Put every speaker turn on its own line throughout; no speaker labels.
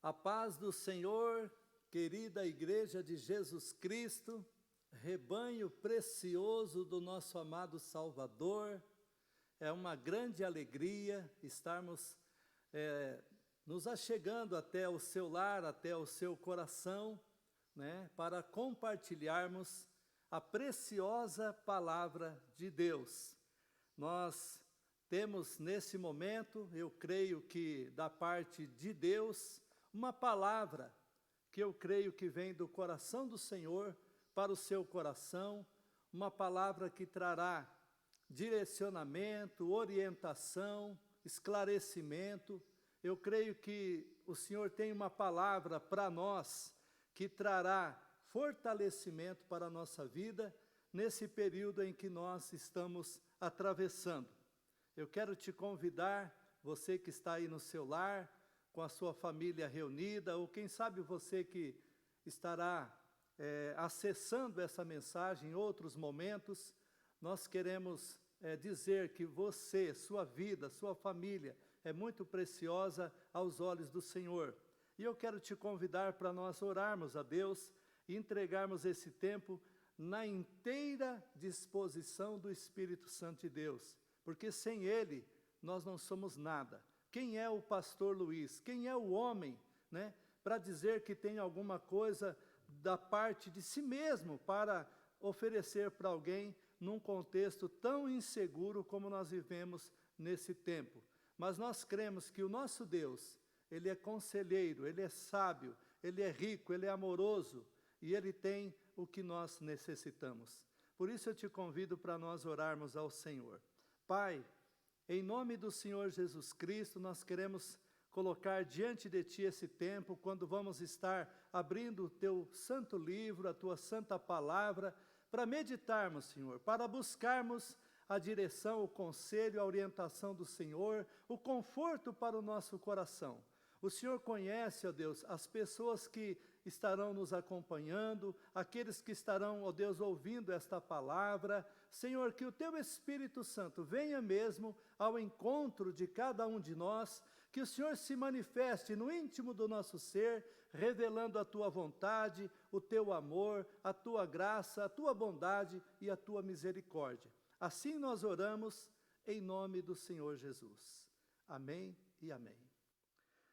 A paz do Senhor, querida Igreja de Jesus Cristo, rebanho precioso do nosso amado Salvador, é uma grande alegria estarmos nos achegando até o seu lar, até o seu coração, para compartilharmos a preciosa palavra de Deus. Nós temos nesse momento, eu creio que da parte de Deus, uma palavra que eu creio que vem do coração do Senhor para o seu coração, uma palavra que trará direcionamento, orientação, esclarecimento. Eu creio que o Senhor tem uma palavra para nós que trará fortalecimento para a nossa vida nesse período em que nós estamos atravessando. Eu quero te convidar, você que está aí no seu lar, com a sua família reunida, ou quem sabe você que estará acessando essa mensagem em outros momentos, nós queremos dizer que você, sua vida, sua família é muito preciosa aos olhos do Senhor. E eu quero te convidar para nós orarmos a Deus e entregarmos esse tempo na inteira disposição do Espírito Santo de Deus, porque sem Ele nós não somos nada. Quem é o pastor Luiz? Quem é o homem, para dizer que tem alguma coisa da parte de si mesmo para oferecer para alguém num contexto tão inseguro como nós vivemos nesse tempo? Mas nós cremos que o nosso Deus, Ele é conselheiro, Ele é sábio, Ele é rico, Ele é amoroso e Ele tem o que nós necessitamos. Por isso eu te convido para nós orarmos ao Senhor. Pai, em nome do Senhor Jesus Cristo, nós queremos colocar diante de Ti esse tempo, quando vamos estar abrindo o Teu santo livro, a Tua santa palavra, para meditarmos, Senhor, para buscarmos a direção, o conselho, a orientação do Senhor, o conforto para o nosso coração. O Senhor conhece, ó Deus, as pessoas que estarão nos acompanhando, aqueles que estarão, ó Deus, ouvindo esta palavra. Senhor, que o Teu Espírito Santo venha mesmo ao encontro de cada um de nós, que o Senhor se manifeste no íntimo do nosso ser, revelando a Tua vontade, o Teu amor, a Tua graça, a Tua bondade e a Tua misericórdia. Assim nós oramos em nome do Senhor Jesus. Amém e amém.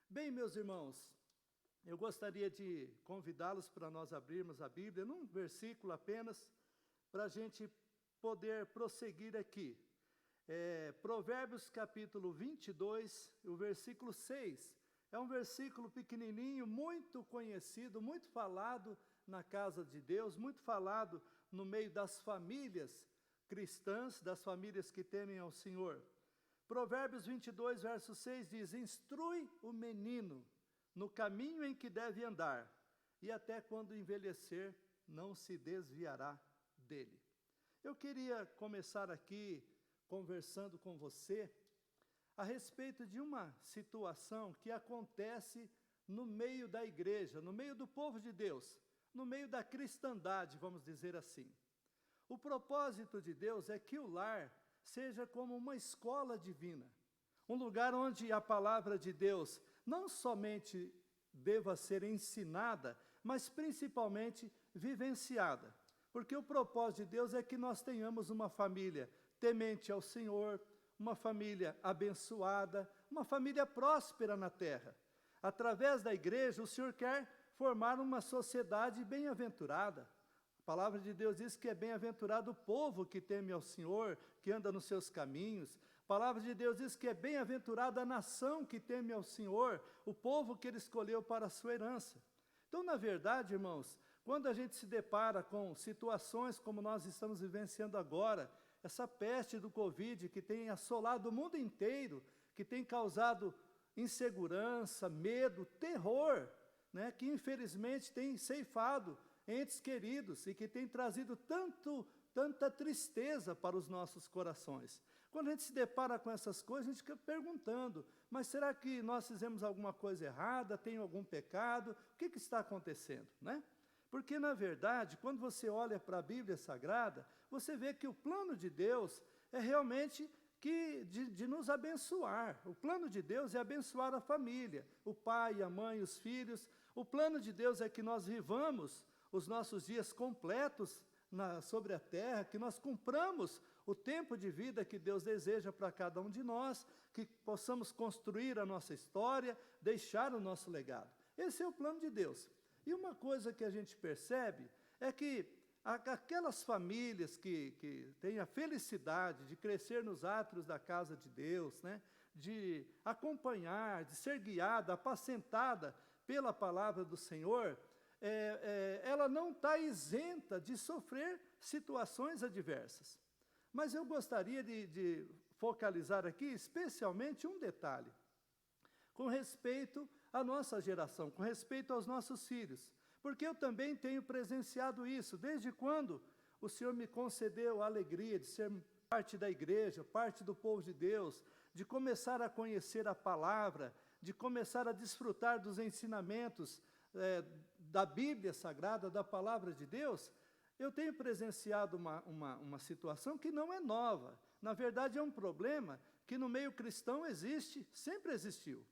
Bem, meus irmãos, eu gostaria de convidá-los para nós abrirmos a Bíblia num versículo apenas, para a gente poder prosseguir aqui. Provérbios capítulo 22, o versículo 6. É um versículo pequenininho, muito conhecido, muito falado na casa de Deus, muito falado no meio das famílias cristãs, das famílias que temem ao Senhor. Provérbios 22, verso 6 diz: instrui o menino no caminho em que deve andar, e até quando envelhecer, não se desviará dele. Eu queria começar aqui conversando com você a respeito de uma situação que acontece no meio da igreja, no meio do povo de Deus, no meio da cristandade, vamos dizer assim. O propósito de Deus é que o lar seja como uma escola divina, um lugar onde a palavra de Deus não somente deva ser ensinada, mas principalmente vivenciada. Porque o propósito de Deus é que nós tenhamos uma família temente ao Senhor, uma família abençoada, uma família próspera na terra. Através da igreja, o Senhor quer formar uma sociedade bem-aventurada. A palavra de Deus diz que é bem-aventurado o povo que teme ao Senhor, que anda nos seus caminhos. A palavra de Deus diz que é bem-aventurada a nação que teme ao Senhor, o povo que Ele escolheu para a sua herança. Então, na verdade, irmãos, quando a gente se depara com situações como nós estamos vivenciando agora, essa peste do Covid que tem assolado o mundo inteiro, que tem causado insegurança, medo, terror, que infelizmente tem ceifado entes queridos e que tem trazido tanta tristeza para os nossos corações. Quando a gente se depara com essas coisas, a gente fica perguntando, mas será que nós fizemos alguma coisa errada, tem algum pecado? O que está acontecendo, Porque, na verdade, quando você olha para a Bíblia Sagrada, você vê que o plano de Deus é realmente de nos abençoar. O plano de Deus é abençoar a família, o pai, a mãe, os filhos. O plano de Deus é que nós vivamos os nossos dias completos sobre a terra, que nós cumpramos o tempo de vida que Deus deseja para cada um de nós, que possamos construir a nossa história, deixar o nosso legado. Esse é o plano de Deus. E uma coisa que a gente percebe é que aquelas famílias que têm a felicidade de crescer nos átrios da casa de Deus, né, de acompanhar, de ser guiada, apacentada pela palavra do Senhor, ela não está isenta de sofrer situações adversas. Mas eu gostaria de focalizar aqui especialmente um detalhe, com respeito à nossa geração, com respeito aos nossos filhos, porque eu também tenho presenciado isso, desde quando o Senhor me concedeu a alegria de ser parte da igreja, parte do povo de Deus, de começar a conhecer a palavra, de começar a desfrutar dos ensinamentos da Bíblia Sagrada, da palavra de Deus. Eu tenho presenciado uma situação que não é nova. Na verdade, é um problema que no meio cristão existe, sempre existiu.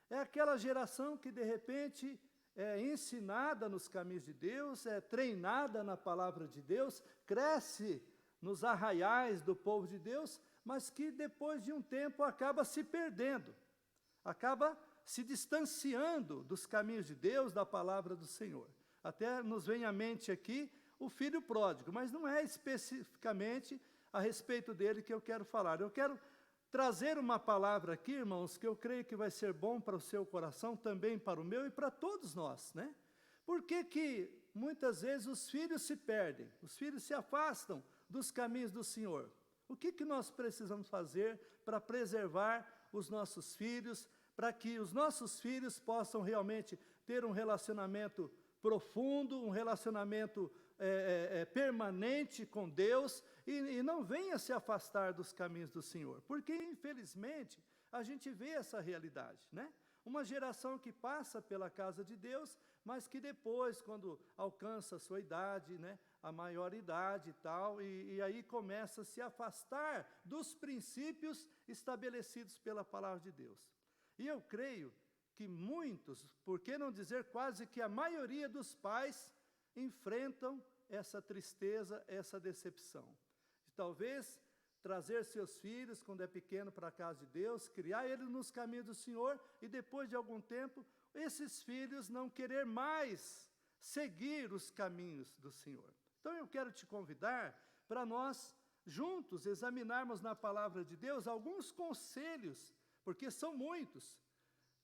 É aquela geração que, de repente, é ensinada nos caminhos de Deus, é treinada na palavra de Deus, cresce nos arraiais do povo de Deus, mas que depois de um tempo acaba se perdendo, acaba se distanciando dos caminhos de Deus, da palavra do Senhor. Até nos vem à mente aqui o filho pródigo, mas não é especificamente a respeito dele que eu quero falar. Eu quero trazer uma palavra aqui, irmãos, que eu creio que vai ser bom para o seu coração, também para o meu e para todos nós, né? Por que muitas vezes os filhos se perdem, os filhos se afastam dos caminhos do Senhor? O que nós precisamos fazer para preservar os nossos filhos, para que os nossos filhos possam realmente ter um relacionamento profundo, um relacionamento permanente com Deus e não venha se afastar dos caminhos do Senhor? Porque, infelizmente, a gente vê essa realidade, né? Uma geração que passa pela casa de Deus, mas que depois, quando alcança a sua idade, né, a maioridade e tal, e aí começa a se afastar dos princípios estabelecidos pela palavra de Deus. E eu creio que muitos, por que não dizer quase que a maioria dos pais, enfrentam essa tristeza, essa decepção. De talvez trazer seus filhos, quando é pequeno, para a casa de Deus, criar eles nos caminhos do Senhor, e depois de algum tempo, esses filhos não querer mais seguir os caminhos do Senhor. Então eu quero te convidar para nós, juntos, examinarmos na palavra de Deus alguns conselhos, porque são muitos,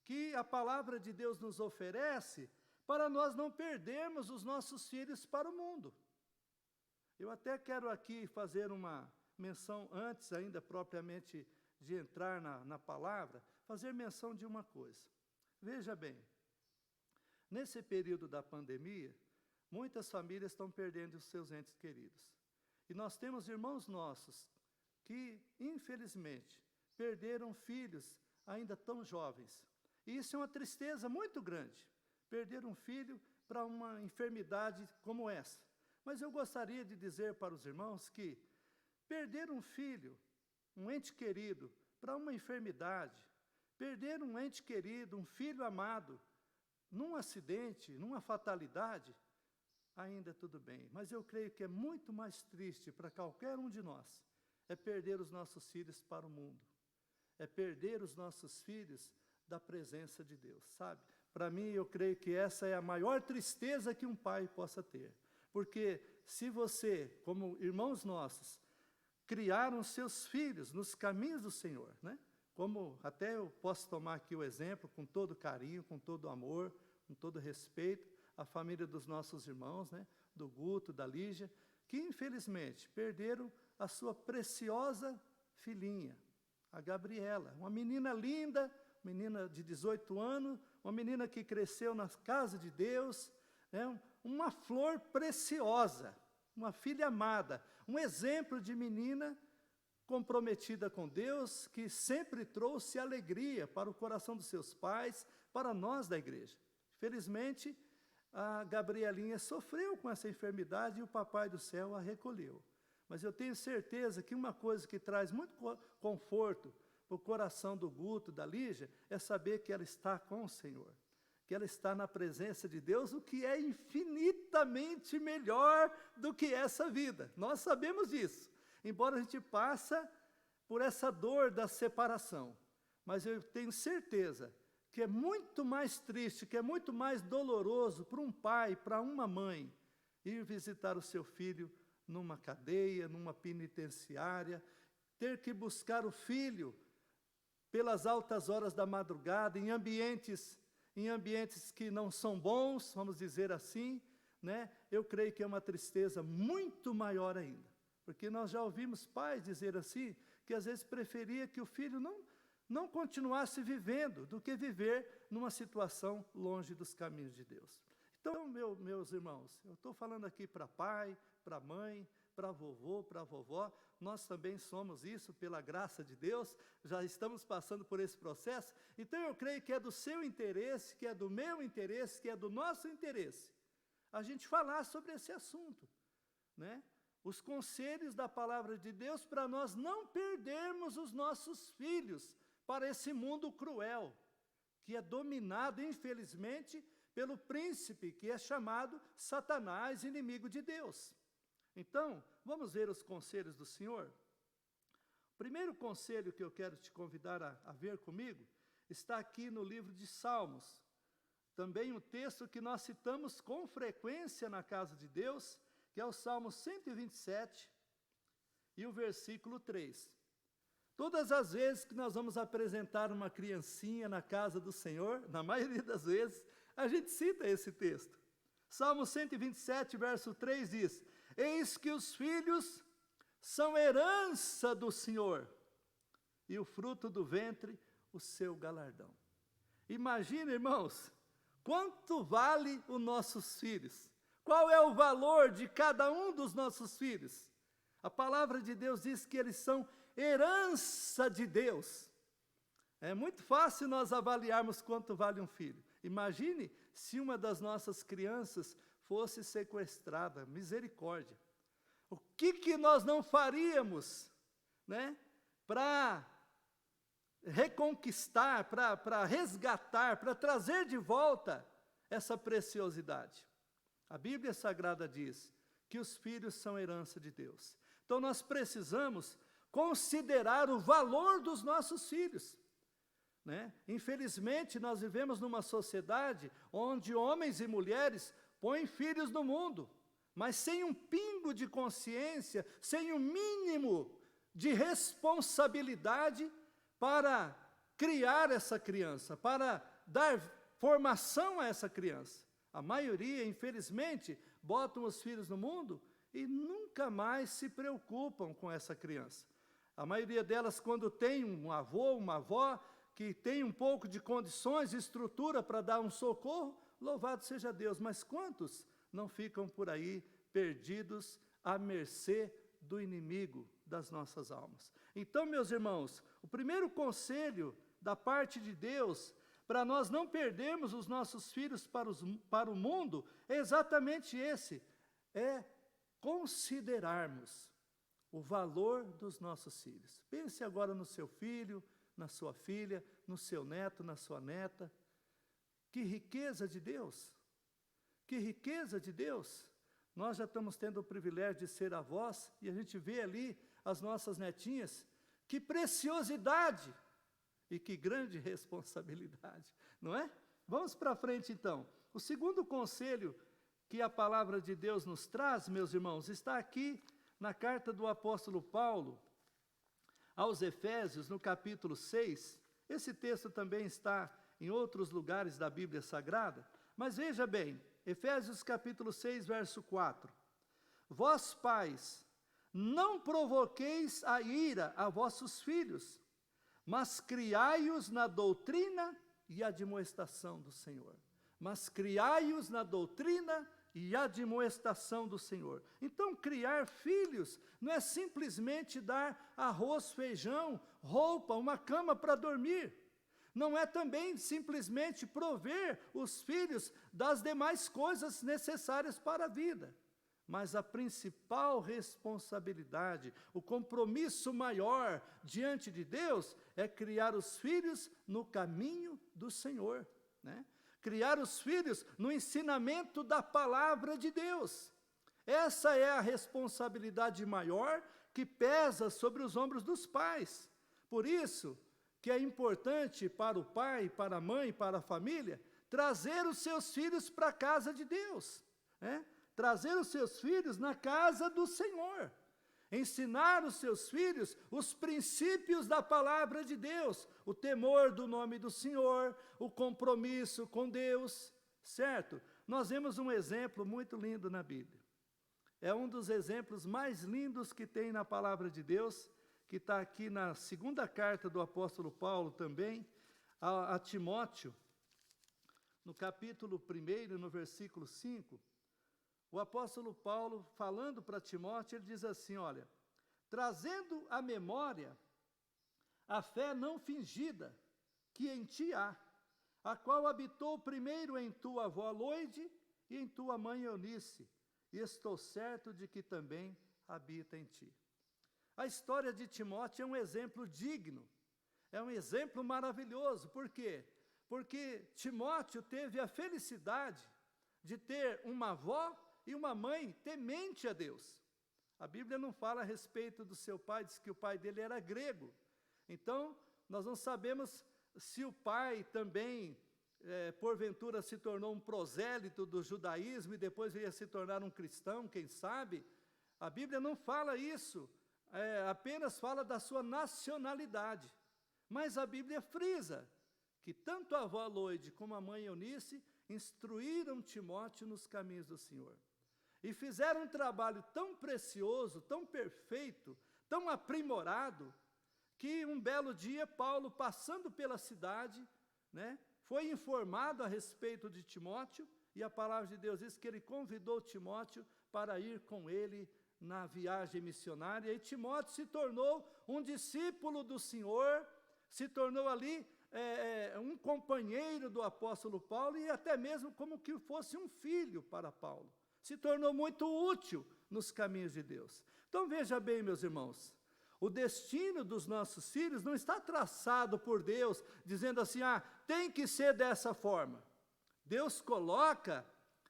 que a palavra de Deus nos oferece para nós não perdermos os nossos filhos para o mundo. Eu até quero aqui fazer uma menção, antes ainda propriamente de entrar na palavra, fazer menção de uma coisa. Veja bem, nesse período da pandemia, muitas famílias estão perdendo os seus entes queridos. E nós temos irmãos nossos que, infelizmente, perderam filhos ainda tão jovens. E isso é uma tristeza muito grande, perder um filho para uma enfermidade como essa. Mas eu gostaria de dizer para os irmãos que perder um filho, um ente querido, para uma enfermidade, perder um ente querido, um filho amado, num acidente, numa fatalidade, ainda tudo bem. Mas eu creio que é muito mais triste para qualquer um de nós, é perder os nossos filhos para o mundo, é perder os nossos filhos da presença de Deus, sabe? Para mim, eu creio que essa é a maior tristeza que um pai possa ter. Porque se você, como irmãos nossos, criaram seus filhos nos caminhos do Senhor, né? Como até eu posso tomar aqui o exemplo, com todo carinho, com todo amor, com todo respeito, a família dos nossos irmãos, né? Do Guto, da Lígia, que infelizmente perderam a sua preciosa filhinha, a Gabriela, uma menina linda, menina de 18 anos, uma menina que cresceu na casa de Deus, né? Uma flor preciosa, uma filha amada, um exemplo de menina comprometida com Deus, que sempre trouxe alegria para o coração dos seus pais, para nós da igreja. Felizmente, a Gabrielinha sofreu com essa enfermidade e o Papai do Céu a recolheu. Mas eu tenho certeza que uma coisa que traz muito conforto para o coração do Guto, da Lígia, é saber que ela está com o Senhor, que ela está na presença de Deus, o que é infinitamente melhor do que essa vida. Nós sabemos disso, embora a gente passe por essa dor da separação. Mas eu tenho certeza que é muito mais triste, que é muito mais doloroso para um pai, para uma mãe, ir visitar o seu filho numa cadeia, numa penitenciária, ter que buscar o filho pelas altas horas da madrugada, em ambientes que não são bons, vamos dizer assim, né? Eu creio que é uma tristeza muito maior ainda, porque nós já ouvimos pais dizer assim, que às vezes preferia que o filho não continuasse vivendo, do que viver numa situação longe dos caminhos de Deus. Então, meus irmãos, eu estou falando aqui para pai, para mãe, para vovô, para vovó, nós também somos isso, pela graça de Deus, já estamos passando por esse processo, então eu creio que é do seu interesse, que é do meu interesse, que é do nosso interesse, a gente falar sobre esse assunto, né? Os conselhos da palavra de Deus para nós não perdermos os nossos filhos para esse mundo cruel, que é dominado, infelizmente, pelo príncipe, que é chamado Satanás, inimigo de Deus. Então, vamos ver os conselhos do Senhor? O primeiro conselho que eu quero te convidar a ver comigo, está aqui no livro de Salmos. Também um texto que nós citamos com frequência na casa de Deus, que é o Salmo 127 e o versículo 3. Todas as vezes que nós vamos apresentar uma criancinha na casa do Senhor, na maioria das vezes, a gente cita esse texto. Salmo 127, verso 3 diz: eis que os filhos são herança do Senhor, e o fruto do ventre, o seu galardão. Imagina, irmãos, quanto vale os nossos filhos? Qual é o valor de cada um dos nossos filhos? A palavra de Deus diz que eles são herança de Deus. É muito fácil nós avaliarmos quanto vale um filho. Imagine se uma das nossas crianças fosse sequestrada, misericórdia. O que nós não faríamos, né, para reconquistar, para resgatar, para trazer de volta essa preciosidade? A Bíblia Sagrada diz que os filhos são herança de Deus. Então nós precisamos considerar o valor dos nossos filhos, né? Infelizmente, nós vivemos numa sociedade onde homens e mulheres põem filhos no mundo, mas sem um pingo de consciência, sem um mínimo de responsabilidade para criar essa criança, para dar formação a essa criança. A maioria, infelizmente, botam os filhos no mundo e nunca mais se preocupam com essa criança. A maioria delas, quando tem um avô, uma avó, que tem um pouco de condições e estrutura para dar um socorro, louvado seja Deus. Mas quantos não ficam por aí perdidos à mercê do inimigo das nossas almas? Então, meus irmãos, o primeiro conselho da parte de Deus, para nós não perdermos os nossos filhos para o mundo, é exatamente esse, é considerarmos o valor dos nossos filhos. Pense agora no seu filho, na sua filha, no seu neto, na sua neta. Que riqueza de Deus! Que riqueza de Deus! Nós já estamos tendo o privilégio de ser avós, e a gente vê ali as nossas netinhas. Que preciosidade! E que grande responsabilidade, não é? Vamos para frente então. O segundo conselho que a palavra de Deus nos traz, meus irmãos, está aqui na carta do apóstolo Paulo aos Efésios, no capítulo 6, esse texto também está em outros lugares da Bíblia Sagrada, mas veja bem, Efésios capítulo 6, verso 4, vós pais, não provoqueis a ira a vossos filhos, mas criai-os na doutrina e admoestação do Senhor. Mas criai-os na doutrina e admoestação do Senhor. Então, criar filhos não é simplesmente dar arroz, feijão, roupa, uma cama para dormir. Não é também simplesmente prover os filhos das demais coisas necessárias para a vida. Mas a principal responsabilidade, o compromisso maior diante de Deus é criar os filhos no caminho do Senhor, né? Criar os filhos no ensinamento da palavra de Deus. Essa é a responsabilidade maior que pesa sobre os ombros dos pais. Por isso que é importante para o pai, para a mãe, para a família, trazer os seus filhos para a casa de Deus, né? Trazer os seus filhos na casa do Senhor, ensinar os seus filhos os princípios da palavra de Deus, o temor do nome do Senhor, o compromisso com Deus, certo? Nós vemos um exemplo muito lindo na Bíblia. É um dos exemplos mais lindos que tem na palavra de Deus, que está aqui na segunda carta do apóstolo Paulo também, a Timóteo, no capítulo 1, no versículo 5, o apóstolo Paulo, falando para Timóteo, ele diz assim, olha, trazendo à memória a fé não fingida que em ti há, a qual habitou primeiro em tua avó Loide e em tua mãe Eunice, e estou certo de que também habita em ti. A história de Timóteo é um exemplo digno, é um exemplo maravilhoso. Por quê? Porque Timóteo teve a felicidade de ter uma avó e uma mãe temente a Deus. A Bíblia não fala a respeito do seu pai, diz que o pai dele era grego. Então, nós não sabemos se o pai também, porventura, se tornou um prosélito do judaísmo e depois ia se tornar um cristão, quem sabe? A Bíblia não fala isso, apenas fala da sua nacionalidade. Mas a Bíblia frisa que tanto a avó Loide como a mãe Eunice instruíram Timóteo nos caminhos do Senhor. E fizeram um trabalho tão precioso, tão perfeito, tão aprimorado, que um belo dia Paulo, passando pela cidade, né, foi informado a respeito de Timóteo, e a palavra de Deus diz que ele convidou Timóteo para ir com ele na viagem missionária, e Timóteo se tornou um discípulo do Senhor, se tornou ali um companheiro do apóstolo Paulo, e até mesmo como que fosse um filho para Paulo. Se tornou muito útil nos caminhos de Deus. Então veja bem, meus irmãos, o destino dos nossos filhos não está traçado por Deus, dizendo assim, tem que ser dessa forma. Deus coloca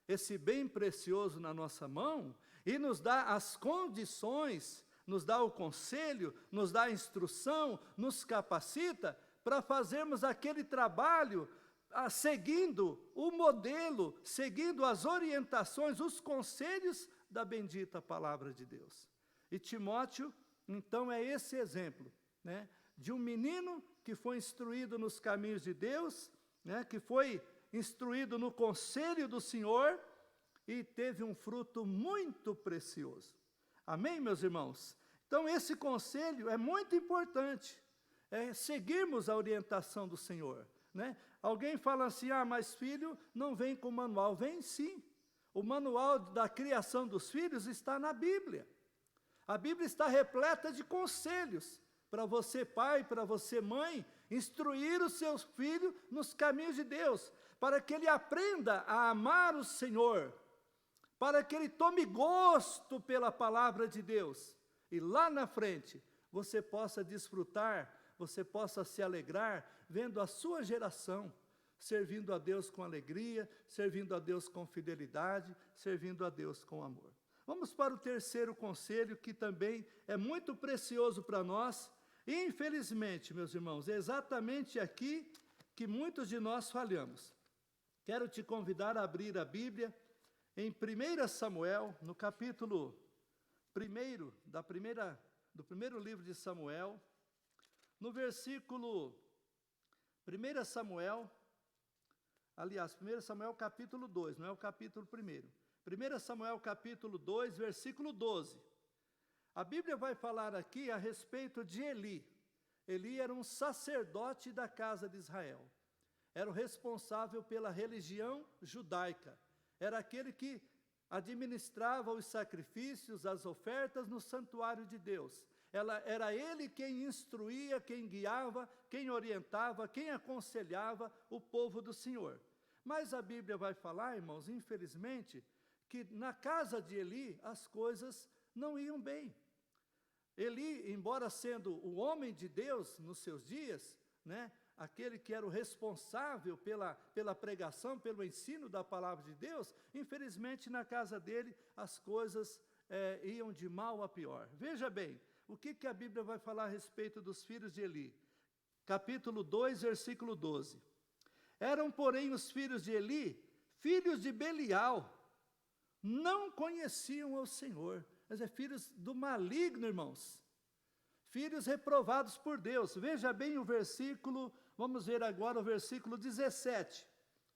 esse bem precioso na nossa mão e nos dá as condições, nos dá o conselho, nos dá a instrução, nos capacita para fazermos aquele trabalho seguindo o modelo, seguindo as orientações, os conselhos da bendita palavra de Deus. E Timóteo, então, é esse exemplo, né, de um menino que foi instruído nos caminhos de Deus, né, que foi instruído no conselho do Senhor e teve um fruto muito precioso. Amém, meus irmãos? Então, esse conselho é muito importante, seguirmos a orientação do Senhor, né? Alguém fala assim, mas filho não vem com manual. Vem sim. O manual da criação dos filhos está na Bíblia. A Bíblia está repleta de conselhos para você pai, para você mãe, instruir o seu filho nos caminhos de Deus, para que ele aprenda a amar o Senhor, para que ele tome gosto pela palavra de Deus, e lá na frente você possa desfrutar, você possa se alegrar, vendo a sua geração servindo a Deus com alegria, servindo a Deus com fidelidade, servindo a Deus com amor. Vamos para o terceiro conselho, que também é muito precioso para nós, e infelizmente, meus irmãos, é exatamente aqui que muitos de nós falhamos. Quero te convidar a abrir a Bíblia em 1 Samuel, no capítulo 1 do primeiro livro de Samuel, no versículo 1 Samuel, aliás, 1 Samuel capítulo 2, não é o capítulo 1. 1 Samuel capítulo 2, versículo 12. A Bíblia vai falar aqui a respeito de Eli. Eli era um sacerdote da casa de Israel. Era o responsável pela religião judaica. Era aquele que administrava os sacrifícios, as ofertas no santuário de Deus. Era ele quem instruía, quem guiava, quem orientava, quem aconselhava o povo do Senhor. Mas a Bíblia vai falar, irmãos, infelizmente, que na casa de Eli as coisas não iam bem. Eli, embora sendo o homem de Deus nos seus dias, né, aquele que era o responsável pela pregação, pelo ensino da palavra de Deus, infelizmente na casa dele as coisas iam de mal a pior. Veja bem, o que a Bíblia vai falar a respeito dos filhos de Eli? Capítulo 2, versículo 12. Eram, porém, os filhos de Eli, filhos de Belial, não conheciam o Senhor. Mas filhos do maligno, irmãos. Filhos reprovados por Deus. Veja bem o versículo, vamos ver agora o versículo 17,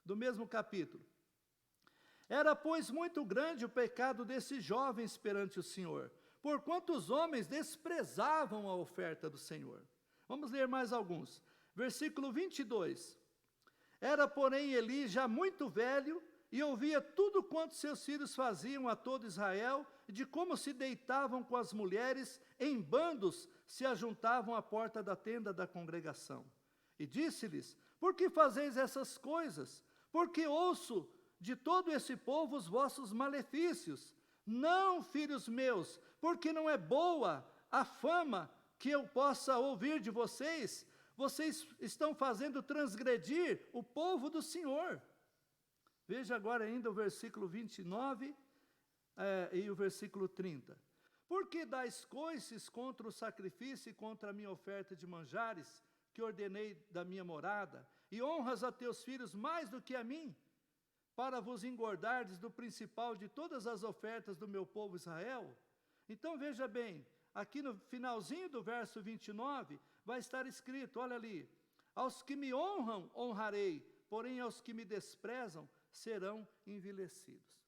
do mesmo capítulo. Era, pois, muito grande o pecado desses jovens perante o Senhor, porquanto os homens desprezavam a oferta do Senhor. Vamos ler mais alguns. Versículo 22. Era, porém, Eli já muito velho, e ouvia tudo quanto seus filhos faziam a todo Israel, de como se deitavam com as mulheres, em bandos se ajuntavam à porta da tenda da congregação. E disse-lhes: por que fazeis essas coisas? Porque ouço de todo esse povo os vossos malefícios. Não, filhos meus, porque não é boa a fama que eu possa ouvir de vocês. Vocês estão fazendo transgredir o povo do Senhor. Veja agora ainda o versículo 29 e o versículo 30. Por que dais coices contra o sacrifício e contra a minha oferta de manjares, que ordenei da minha morada, e honras a teus filhos mais do que a mim, para vos engordardes do principal de todas as ofertas do meu povo Israel? Então veja bem, aqui no finalzinho do verso 29, vai estar escrito, olha ali, aos que me honram, honrarei, porém aos que me desprezam, serão envelhecidos.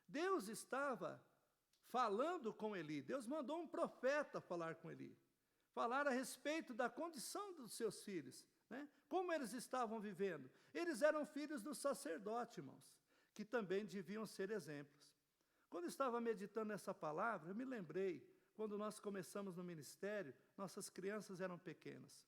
Deus estava falando com Eli, Deus mandou um profeta falar com Eli, falar a respeito da condição dos seus filhos, né? Como eles estavam vivendo. Eles eram filhos do sacerdote, irmãos, que também deviam ser exemplos. Quando eu estava meditando essa palavra, eu me lembrei, quando nós começamos no ministério, nossas crianças eram pequenas,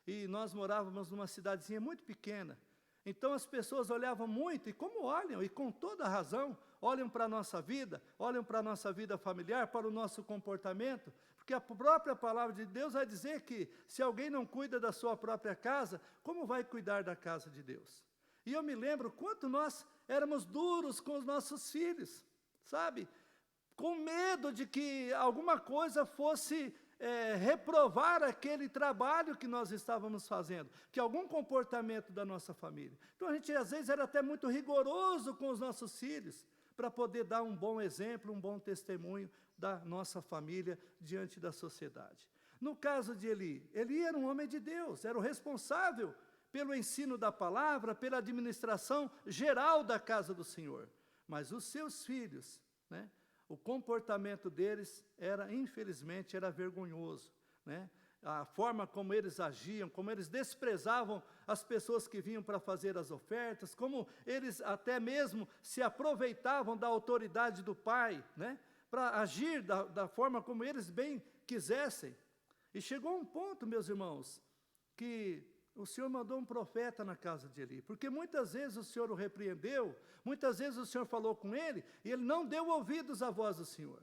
e nós morávamos numa cidadezinha muito pequena. Então as pessoas olhavam muito, e como olham, e com toda razão, olham para a nossa vida, olham para a nossa vida familiar, para o nosso comportamento, porque a própria palavra de Deus vai dizer que se alguém não cuida da sua própria casa, como vai cuidar da casa de Deus? E eu me lembro quanto nós éramos duros com os nossos filhos, sabe? Com medo de que alguma coisa fosse reprovar aquele trabalho que nós estávamos fazendo, que algum comportamento da nossa família. Então a gente às vezes era até muito rigoroso com os nossos filhos, para poder dar um bom exemplo, um bom testemunho da nossa família diante da sociedade. No caso de Eli, Eli era um homem de Deus, era o responsável pelo ensino da palavra, pela administração geral da casa do Senhor. Mas os seus filhos, né? O comportamento deles era, infelizmente, era vergonhoso, né? A forma como eles agiam, como eles desprezavam as pessoas que vinham para fazer as ofertas, como eles até mesmo se aproveitavam da autoridade do pai, né? Para agir da forma como eles bem quisessem. E chegou um ponto, meus irmãos, que o Senhor mandou um profeta na casa de Eli, porque muitas vezes o Senhor o repreendeu, muitas vezes o Senhor falou com ele, e ele não deu ouvidos à voz do Senhor.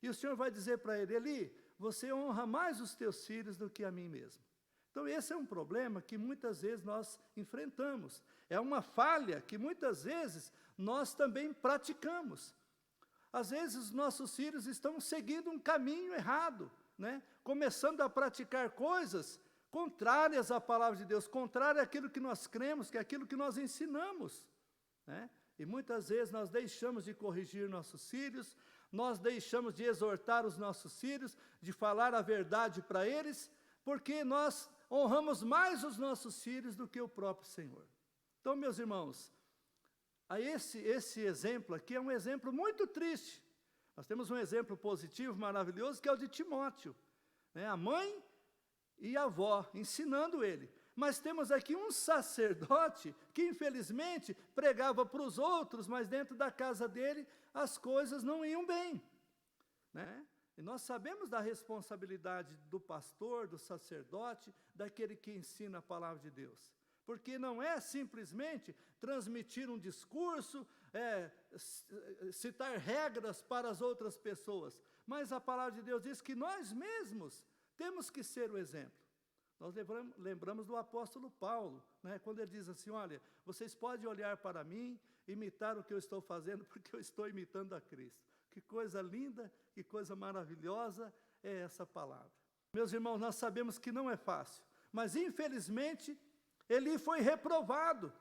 E o Senhor vai dizer para ele: Eli, você honra mais os teus filhos do que a mim mesmo. Então esse é um problema que muitas vezes nós enfrentamos, é uma falha que muitas vezes nós também praticamos. Às vezes os nossos filhos estão seguindo um caminho errado, né? Começando a praticar coisas contrárias à palavra de Deus, contrárias àquilo que nós cremos, que é aquilo que nós ensinamos, né? E muitas vezes nós deixamos de corrigir nossos filhos, nós deixamos de exortar os nossos filhos, de falar a verdade para eles, porque nós honramos mais os nossos filhos do que o próprio Senhor. Então, meus irmãos, esse exemplo aqui é um exemplo muito triste. Nós temos um exemplo positivo, maravilhoso, que é o de Timóteo, né? A mãe e a avó ensinando ele. Mas temos aqui um sacerdote que infelizmente pregava para os outros, mas dentro da casa dele as coisas não iam bem, né? E nós sabemos da responsabilidade do pastor, do sacerdote, daquele que ensina a palavra de Deus. Porque não é simplesmente transmitir um discurso, citar regras para as outras pessoas, mas a palavra de Deus diz que nós mesmos temos que ser o exemplo. Nós lembramos do apóstolo Paulo, né, quando ele diz assim, olha, vocês podem olhar para mim, imitar o que eu estou fazendo, porque eu estou imitando a Cristo. Que coisa linda, que coisa maravilhosa é essa palavra. Meus irmãos, nós sabemos que não é fácil, mas infelizmente Eli foi reprovado,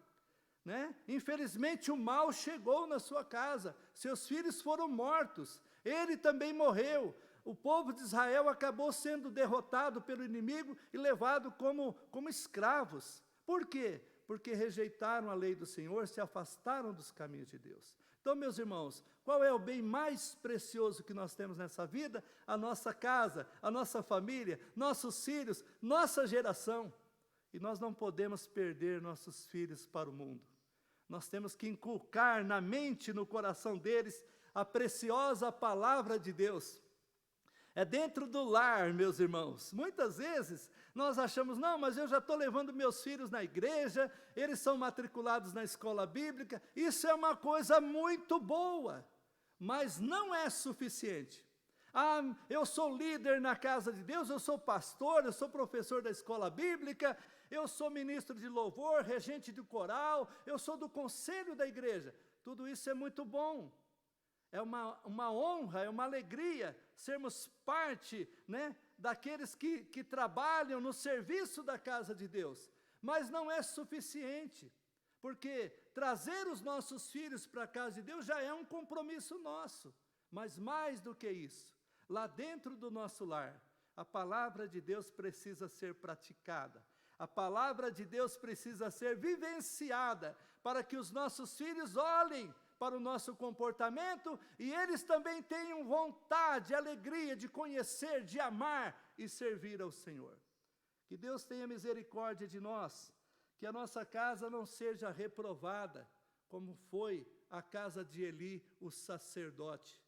né? Infelizmente o mal chegou na sua casa, seus filhos foram mortos, ele também morreu. O povo de Israel acabou sendo derrotado pelo inimigo e levado como escravos. Por quê? Porque rejeitaram a lei do Senhor, se afastaram dos caminhos de Deus. Então, meus irmãos, qual é o bem mais precioso que nós temos nessa vida? A nossa casa, a nossa família, nossos filhos, nossa geração. E nós não podemos perder nossos filhos para o mundo. Nós temos que inculcar na mente, no coração deles, a preciosa palavra de Deus. É dentro do lar, meus irmãos. Muitas vezes nós achamos, não, mas eu já estou levando meus filhos na igreja, eles são matriculados na escola bíblica, isso é uma coisa muito boa, mas não é suficiente. Ah, eu sou líder na casa de Deus, eu sou pastor, eu sou professor da escola bíblica, eu sou ministro de louvor, regente do coral, eu sou do conselho da igreja. Tudo isso é muito bom. É uma honra, é uma alegria sermos parte, né, daqueles que trabalham no serviço da casa de Deus. Mas não é suficiente, porque trazer os nossos filhos para a casa de Deus já é um compromisso nosso. Mas mais do que isso, lá dentro do nosso lar, a palavra de Deus precisa ser praticada. A palavra de Deus precisa ser vivenciada, para que os nossos filhos olhem para o nosso comportamento, e eles também tenham vontade, alegria de conhecer, de amar e servir ao Senhor. Que Deus tenha misericórdia de nós, que a nossa casa não seja reprovada, como foi a casa de Eli, o sacerdote.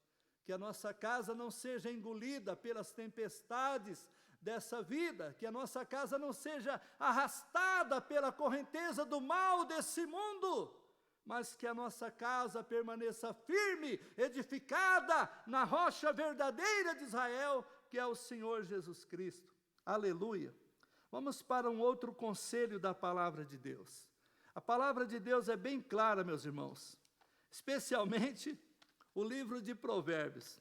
Que a nossa casa não seja engolida pelas tempestades dessa vida, que a nossa casa não seja arrastada pela correnteza do mal desse mundo, mas que a nossa casa permaneça firme, edificada na rocha verdadeira de Israel, que é o Senhor Jesus Cristo. Aleluia. Vamos para um outro conselho da palavra de Deus. A palavra de Deus é bem clara, meus irmãos, especialmente o livro de Provérbios.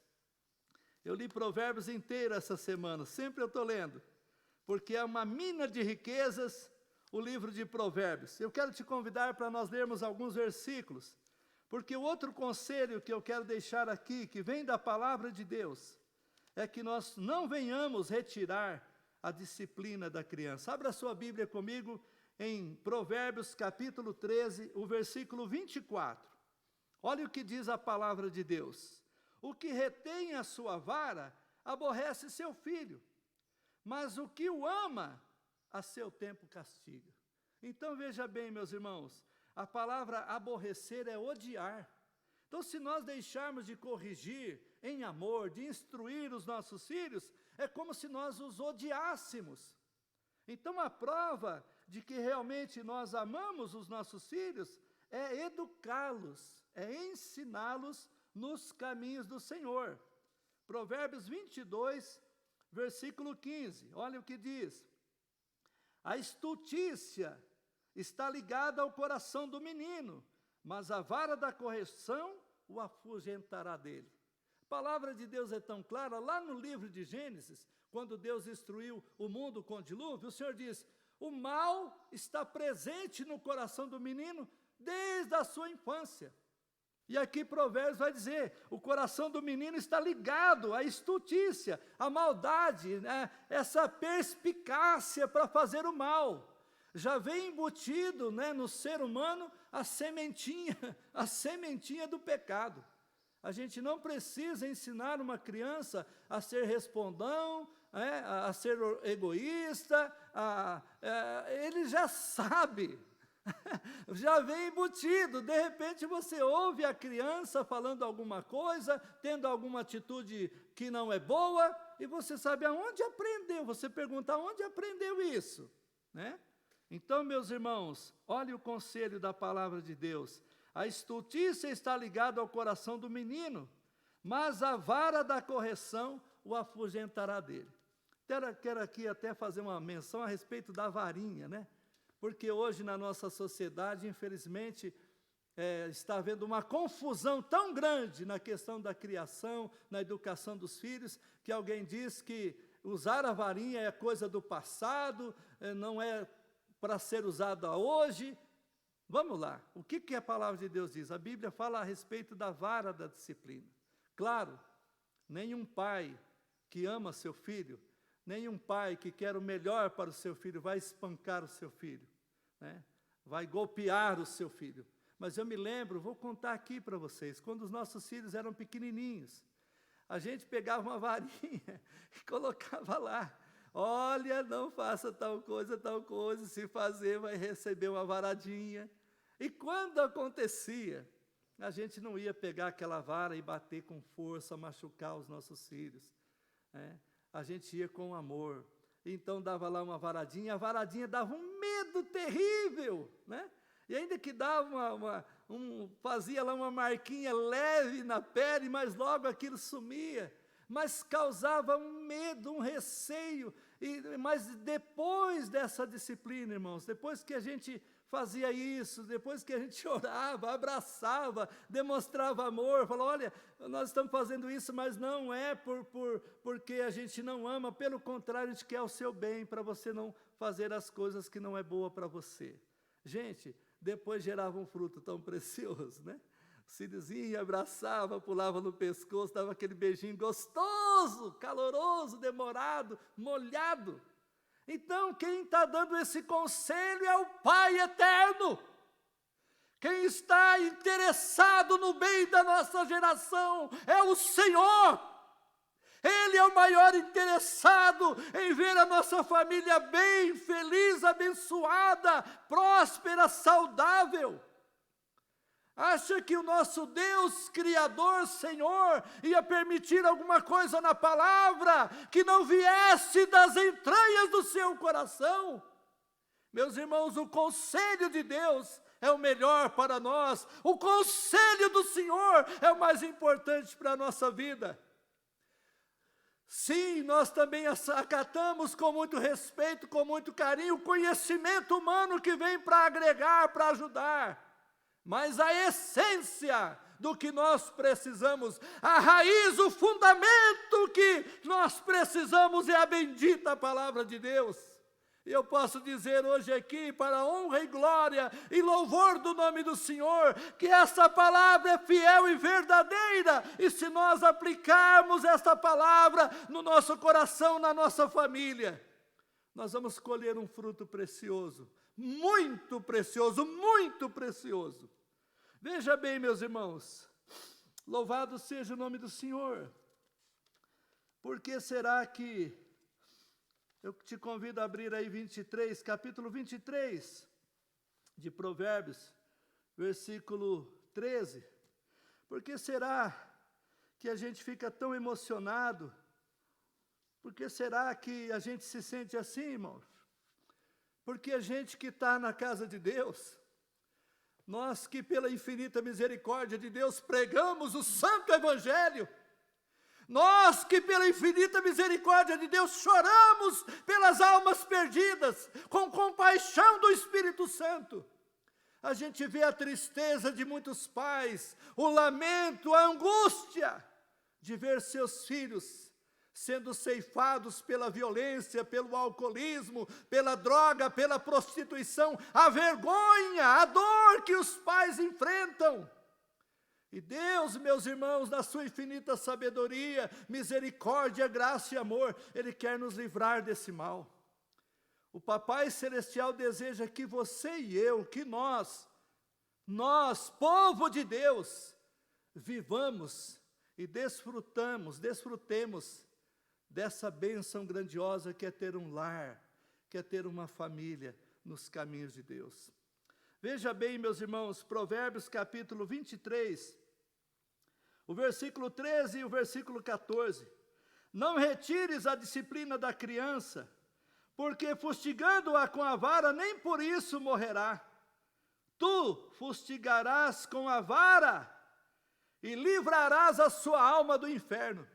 Eu li Provérbios inteiro essa semana, sempre eu estou lendo, porque é uma mina de riquezas, o livro de Provérbios. Eu quero te convidar para nós lermos alguns versículos, porque o outro conselho que eu quero deixar aqui, que vem da palavra de Deus, é que nós não venhamos retirar a disciplina da criança. Abra a sua Bíblia comigo em Provérbios capítulo 13, o versículo 24. Olha o que diz a palavra de Deus. O que retém a sua vara, aborrece seu filho, mas o que o ama, a seu tempo castiga. Então veja bem, meus irmãos, a palavra aborrecer é odiar. Então se nós deixarmos de corrigir em amor, de instruir os nossos filhos, é como se nós os odiássemos. Então a prova de que realmente nós amamos os nossos filhos é educá-los, é ensiná-los nos caminhos do Senhor. Provérbios 22, versículo 15, olha o que diz. A estultícia está ligada ao coração do menino, mas a vara da correção o afugentará dele. A palavra de Deus é tão clara, lá no livro de Gênesis, quando Deus destruiu o mundo com o dilúvio, o Senhor diz, o mal está presente no coração do menino desde a sua infância. E aqui Provérbios vai dizer, o coração do menino está ligado à estultícia, à maldade, né? Essa perspicácia para fazer o mal. Já vem embutido, né, no ser humano a sementinha do pecado. A gente não precisa ensinar uma criança a ser respondão, a ser egoísta, ele já sabe. Já vem embutido, de repente você ouve a criança falando alguma coisa, tendo alguma atitude que não é boa, e você sabe aonde aprendeu, você pergunta aonde aprendeu isso, né? Então, meus irmãos, olhe o conselho da palavra de Deus. A estultícia está ligada ao coração do menino, mas a vara da correção o afugentará dele. Quero aqui até fazer uma menção a respeito da varinha, né? Porque hoje na nossa sociedade, infelizmente, está havendo uma confusão tão grande na questão da criação, na educação dos filhos, que alguém diz que usar a varinha é coisa do passado, não é para ser usada hoje. Vamos lá, o que a palavra de Deus diz? A Bíblia fala a respeito da vara da disciplina. Claro, nenhum pai que ama seu filho, nenhum pai que quer o melhor para o seu filho vai espancar o seu filho, né? Vai golpear o seu filho. Mas eu me lembro, vou contar aqui para vocês, quando os nossos filhos eram pequenininhos, a gente pegava uma varinha e colocava lá. Olha, não faça tal coisa, se fazer vai receber uma varadinha. E quando acontecia, a gente não ia pegar aquela vara e bater com força, machucar os nossos filhos, né? A gente ia com amor. Então dava lá uma varadinha, a varadinha dava um medo terrível, né? E ainda que dava fazia lá uma marquinha leve na pele, mas logo aquilo sumia. Mas causava um medo, um receio. Mas depois dessa disciplina, irmãos, depois que a gente fazia isso, depois que a gente orava, abraçava, demonstrava amor, falou, olha, nós estamos fazendo isso, mas não é porque a gente não ama, pelo contrário, a gente quer o seu bem, para você não fazer as coisas que não é boa para você. Gente, depois gerava um fruto tão precioso, né? Os filhozinhos abraçava, pulava no pescoço, dava aquele beijinho gostoso, caloroso, demorado, molhado. Então, quem está dando esse conselho é o Pai eterno. Quem está interessado no bem da nossa geração é o Senhor. Ele é o maior interessado em ver a nossa família bem, feliz, abençoada, próspera, saudável. Acha que o nosso Deus, Criador, Senhor, ia permitir alguma coisa na palavra que não viesse das entranhas do seu coração? Meus irmãos, o conselho de Deus é o melhor para nós. O conselho do Senhor é o mais importante para a nossa vida. Sim, nós também acatamos com muito respeito, com muito carinho, o conhecimento humano que vem para agregar, para ajudar. Mas a essência do que nós precisamos, a raiz, o fundamento que nós precisamos é a bendita palavra de Deus. E eu posso dizer hoje aqui, para a honra e glória e louvor do nome do Senhor, que essa palavra é fiel e verdadeira, e se nós aplicarmos esta palavra no nosso coração, na nossa família, nós vamos colher um fruto precioso, muito precioso, muito precioso. Veja bem, meus irmãos, louvado seja o nome do Senhor. Por que será que eu te convido a abrir aí capítulo 23 de Provérbios, versículo 13. Por que será que a gente fica tão emocionado? Por que será que a gente se sente assim, irmãos? Porque a gente que está na casa de Deus, nós que pela infinita misericórdia de Deus pregamos o santo evangelho, nós que pela infinita misericórdia de Deus choramos pelas almas perdidas, com compaixão do Espírito Santo, a gente vê a tristeza de muitos pais, o lamento, a angústia de ver seus filhos sendo ceifados pela violência, pelo alcoolismo, pela droga, pela prostituição, a vergonha, a dor que os pais enfrentam. E Deus, meus irmãos, na sua infinita sabedoria, misericórdia, graça e amor, Ele quer nos livrar desse mal. O Papai Celestial deseja que você e eu, que nós, povo de Deus, vivamos e desfrutemos dessa bênção grandiosa que é ter um lar, que é ter uma família nos caminhos de Deus. Veja bem, meus irmãos, Provérbios capítulo 23, o versículo 13 e o versículo 14. Não retires a disciplina da criança, porque fustigando-a com a vara, nem por isso morrerá. Tu fustigarás com a vara e livrarás a sua alma do inferno.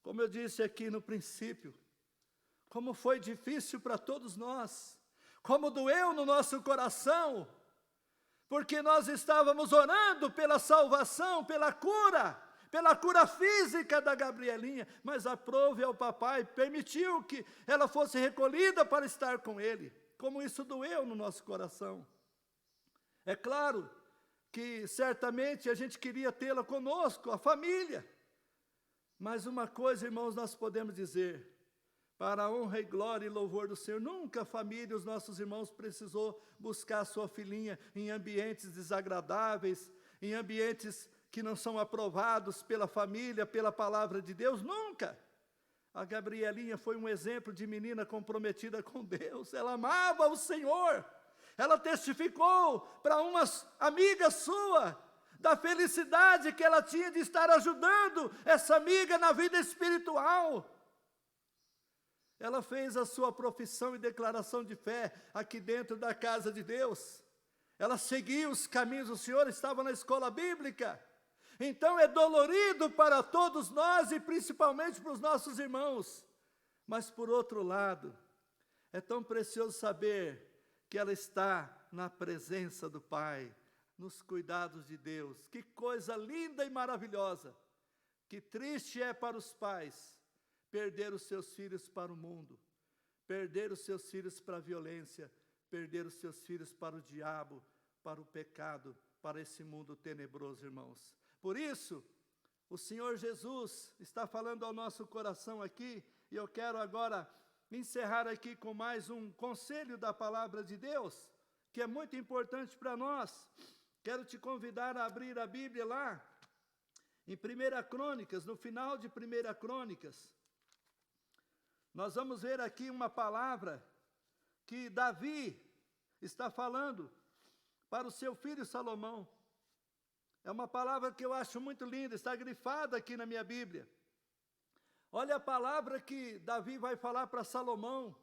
Como eu disse aqui no princípio, como foi difícil para todos nós, como doeu no nosso coração, porque nós estávamos orando pela salvação, pela cura física da Gabrielinha, mas aprove ao papai, permitiu que ela fosse recolhida para estar com ele. Como isso doeu no nosso coração. É claro que certamente a gente queria tê-la conosco, a família. Mas uma coisa, irmãos, nós podemos dizer, para a honra e glória e louvor do Senhor, nunca a família, os nossos irmãos, precisou buscar a sua filhinha em ambientes desagradáveis, em ambientes que não são aprovados pela família, pela palavra de Deus, nunca. A Gabrielinha foi um exemplo de menina comprometida com Deus, ela amava o Senhor, ela testificou para uma amiga sua, da felicidade que ela tinha de estar ajudando essa amiga na vida espiritual. Ela fez a sua profissão e declaração de fé aqui dentro da casa de Deus. Ela seguiu os caminhos do Senhor, estava na escola bíblica. Então é dolorido para todos nós e principalmente para os nossos irmãos. Mas por outro lado, é tão precioso saber que ela está na presença do Pai, nos cuidados de Deus. Que coisa linda e maravilhosa. Que triste é para os pais perder os seus filhos para o mundo, perder os seus filhos para a violência, perder os seus filhos para o diabo, para o pecado, para esse mundo tenebroso, irmãos. Por isso, o Senhor Jesus está falando ao nosso coração aqui, e eu quero agora encerrar aqui com mais um conselho da palavra de Deus, que é muito importante para nós. Quero te convidar a abrir a Bíblia lá, em 1 Crônicas, no final de 1 Crônicas, nós vamos ver aqui uma palavra que Davi está falando para o seu filho Salomão. É uma palavra que eu acho muito linda, está grifada aqui na minha Bíblia. Olha a palavra que Davi vai falar para Salomão,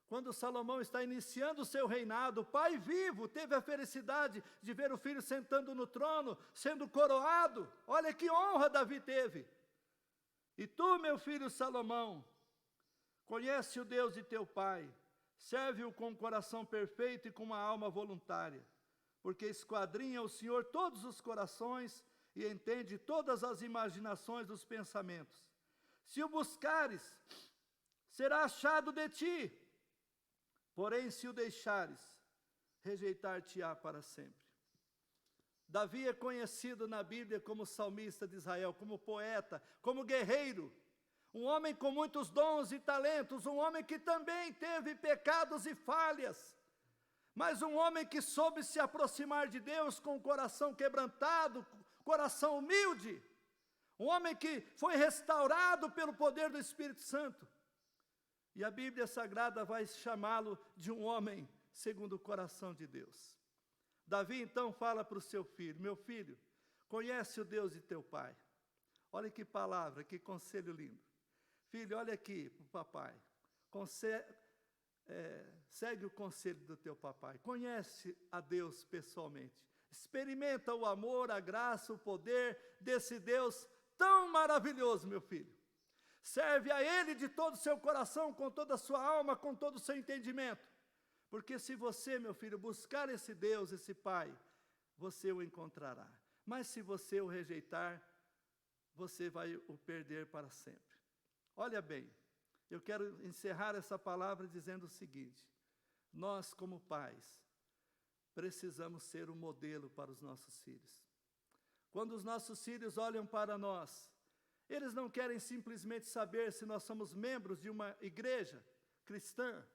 quando Salomão está iniciando o seu reinado. O pai vivo teve a felicidade de ver o filho sentando no trono, sendo coroado. Olha que honra Davi teve. E tu, meu filho Salomão, conhece o Deus de teu pai, serve-o com um coração perfeito e com uma alma voluntária, porque esquadrinha o Senhor todos os corações e entende todas as imaginações dos pensamentos. Se o buscares, será achado de ti, porém se o deixares, rejeitar-te-á para sempre. Davi é conhecido na Bíblia como salmista de Israel, como poeta, como guerreiro, um homem com muitos dons e talentos, um homem que também teve pecados e falhas, mas um homem que soube se aproximar de Deus com o coração quebrantado, coração humilde, um homem que foi restaurado pelo poder do Espírito Santo. E a Bíblia Sagrada vai chamá-lo de um homem segundo o coração de Deus. Davi então fala para o seu filho: meu filho, conhece o Deus de teu pai. Olha que palavra, que conselho lindo. Filho, olha aqui para o papai, segue o conselho do teu papai, conhece a Deus pessoalmente, experimenta o amor, a graça, o poder desse Deus tão maravilhoso, meu filho. Serve a Ele de todo o seu coração, com toda a sua alma, com todo o seu entendimento. Porque se você, meu filho, buscar esse Deus, esse Pai, você o encontrará. Mas se você o rejeitar, você vai o perder para sempre. Olha bem, eu quero encerrar essa palavra dizendo o seguinte: nós, como pais, precisamos ser um modelo para os nossos filhos. Quando os nossos filhos olham para nós, eles não querem simplesmente saber se nós somos membros de uma igreja cristã.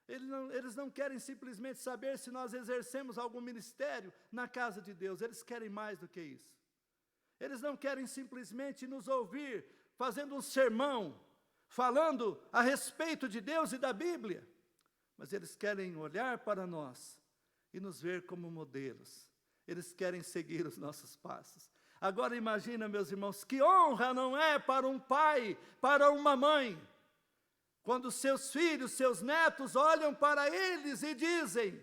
Eles não querem simplesmente saber se nós exercemos algum ministério na casa de Deus. Eles querem mais do que isso. Eles não querem simplesmente nos ouvir fazendo um sermão, falando a respeito de Deus e da Bíblia. Mas eles querem olhar para nós e nos ver como modelos. Eles querem seguir os nossos passos. Agora imagina, meus irmãos, que honra não é para um pai, para uma mãe, quando seus filhos, seus netos olham para eles e dizem: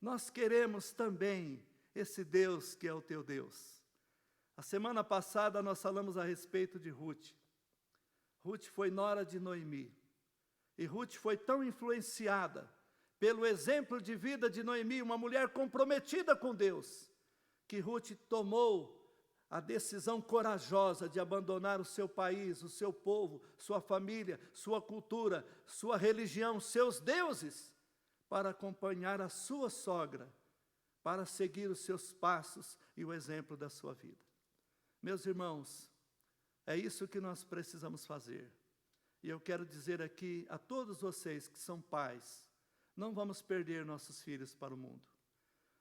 nós queremos também esse Deus que é o teu Deus. A semana passada nós falamos a respeito de Ruth. Ruth foi nora de Noemi. E Ruth foi tão influenciada pelo exemplo de vida de Noemi, uma mulher comprometida com Deus, que Ruth tomou a decisão corajosa de abandonar o seu país, o seu povo, sua família, sua cultura, sua religião, seus deuses, para acompanhar a sua sogra, para seguir os seus passos e o exemplo da sua vida. Meus irmãos, é isso que nós precisamos fazer. E eu quero dizer aqui a todos vocês que são pais, não vamos perder nossos filhos para o mundo.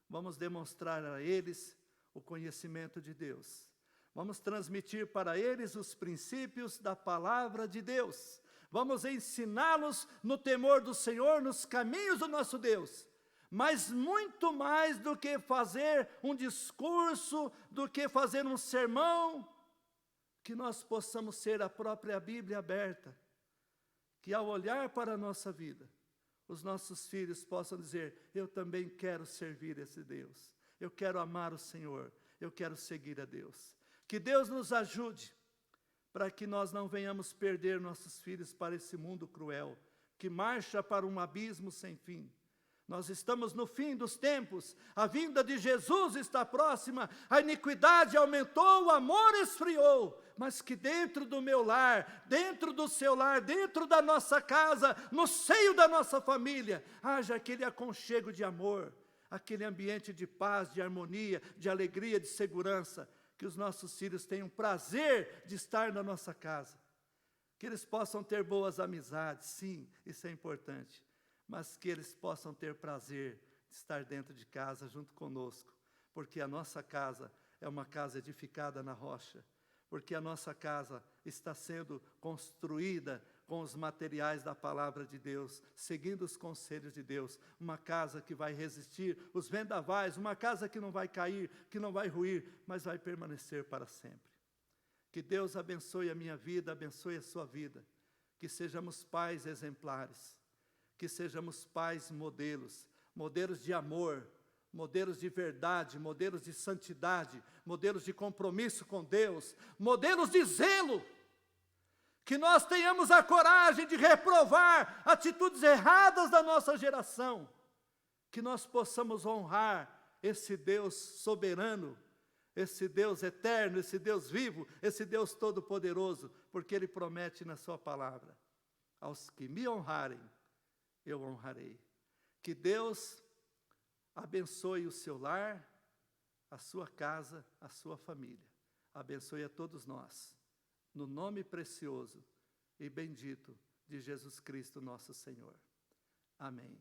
Vamos demonstrar a eles o conhecimento de Deus. Vamos transmitir para eles os princípios da palavra de Deus. Vamos ensiná-los no temor do Senhor, nos caminhos do nosso Deus. Mas muito mais do que fazer um discurso, do que fazer um sermão, que nós possamos ser a própria Bíblia aberta, que ao olhar para a nossa vida, os nossos filhos possam dizer: eu também quero servir esse Deus, eu quero amar o Senhor, eu quero seguir a Deus. Que Deus nos ajude, para que nós não venhamos perder nossos filhos para esse mundo cruel, que marcha para um abismo sem fim. Nós estamos no fim dos tempos, a vinda de Jesus está próxima, a iniquidade aumentou, o amor esfriou, mas que dentro do meu lar, dentro do seu lar, dentro da nossa casa, no seio da nossa família, haja aquele aconchego de amor, aquele ambiente de paz, de harmonia, de alegria, de segurança, que os nossos filhos tenham prazer de estar na nossa casa, que eles possam ter boas amizades, sim, isso é importante, mas que eles possam ter prazer de estar dentro de casa junto conosco, porque a nossa casa é uma casa edificada na rocha, porque a nossa casa está sendo construída com os materiais da palavra de Deus, seguindo os conselhos de Deus, uma casa que vai resistir os vendavais, uma casa que não vai cair, que não vai ruir, mas vai permanecer para sempre. Que Deus abençoe a minha vida, abençoe a sua vida, que sejamos pais exemplares, que sejamos pais modelos, modelos de amor, modelos de verdade, modelos de santidade, modelos de compromisso com Deus, modelos de zelo, que nós tenhamos a coragem de reprovar atitudes erradas da nossa geração, que nós possamos honrar esse Deus soberano, esse Deus eterno, esse Deus vivo, esse Deus todo-poderoso, porque Ele promete na sua palavra: aos que me honrarem, eu honrarei. Que Deus abençoe o seu lar, a sua casa, a sua família. Abençoe a todos nós, no nome precioso e bendito de Jesus Cristo, nosso Senhor. Amém.